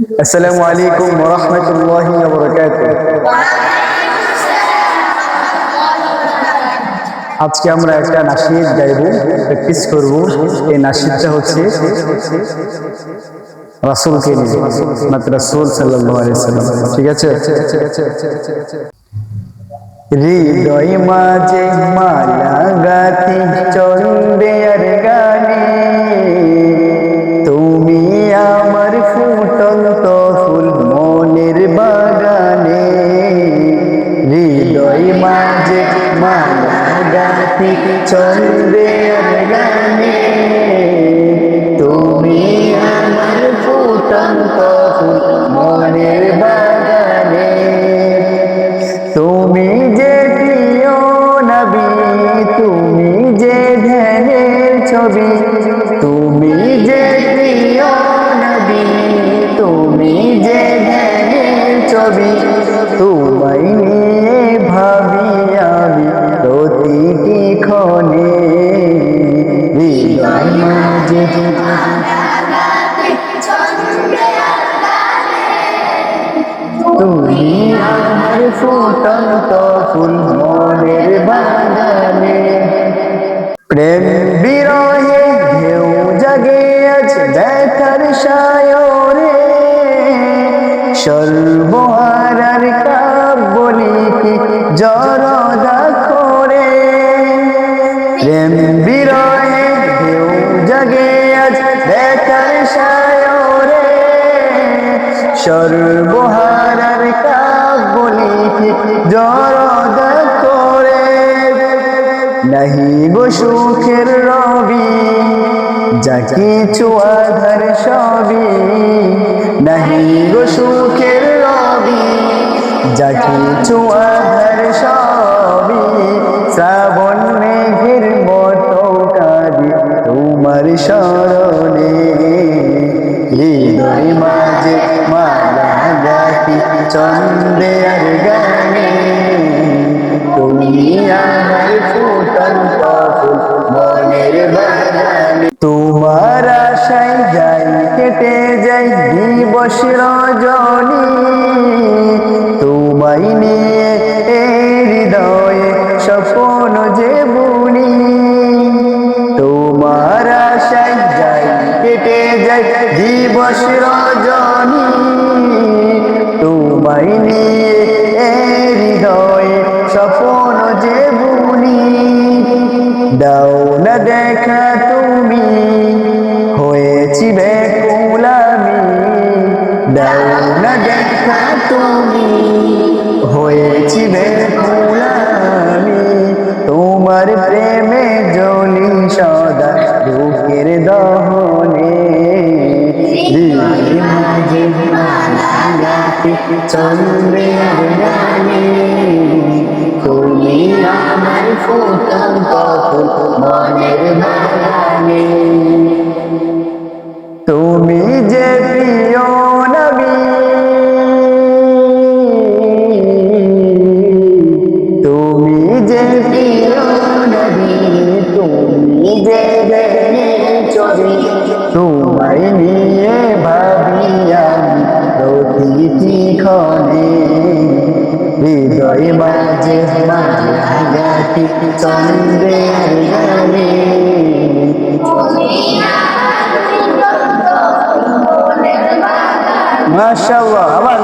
আসসালামু আলাইকুম ওয়া রাহমাতুল্লাহি ওয়া বারাকাতুহু। আজকে আমরা একটা নাশিদ গাইব, প্র্যাকটিস করব। এই নাশিদটা হচ্ছে রাসূলকে নিয়ে, মাত্র রাসূল সাল্লাল্লাহু আলাইহি ওয়াসাল্লাম। ঠিক আছে? হৃদয় মাঝে মালা গাথি চলবে আর গানে, তুমি আমার ফুটন্ত ফুল মনের বাগানে। হৃদয় মাঝে মালা গাথি চলবে আর গানে, তুমি আমার ফুটন্ত ফুল মনের বাগানে। তুমি যে প্রিয় নবী, তুমি যে ধ্যানের ছবি, তুমি যে প্রিয় নবী, তুমি যে ধ্যানের ছবি, তোমায় নিয়ে ভাবি আমি প্রতিটি ক্ষণে। হৃদয় মাঝে তুমি আমার ফুটন্ত ফুল মনের বাগানে। প্রেম বিরহে ঢেউ জাগে আজ ব্যথার সায়রে, সর্বহারার কাব্য লিখি জরদা করে। প্রেম বিরহে ঢেউ জাগে আজ ব্যথার সায়রে, সর্বহারার কাব্য লিখি জরদা করে। নাহি গো সুখের রবি, যা কিছু আধার সবই, নাহি গো সুখের রবি, যা কিছু আধার সবই। শ্রাবণ মেঘের মতো কাঁদি তোমার শরণে। হৃদয় মাঝে মালা গাথি চন্দে আর গানে, তুমি আমার ফুটন্ত ফুল মনের বাগানে। তোমার আশায় যাই কেটে যাই দিবস রজনী, তোমায় নিয়ে হৃদয়ে স্বপ্ন যে বুনি। তোমার আশায় যাই কেটে যাই দিবস রজনী, তোমায় নিয়ে হৃদয়ে স্বপ্ন যে বুনি। দাও না দেখা তুমি, হয়েছি ব্যাকুল আমি, দাও না দেখা তুমি, হয়েছি ব্যাকুল আমি। তোমার প্রেমে জ্বলি সদা বুকের দহনে। হৃদয় মাঝে মালা গাথি চলবে আর গানে, তুমি আমার ফুটন্ত ফুল মনের বাগানে। তুমি যে প্রিয় নবী, তুমি যে প্রিয় নবী, তুমি যে ধ্যানের ছবি, তোমায় নিয়ে ভাবি আমি প্রতিটি ক্ষণে। হৃদয় মাঝে মালা গাথি চন্দে আর গানে, মাশাআল্লাহ। আবার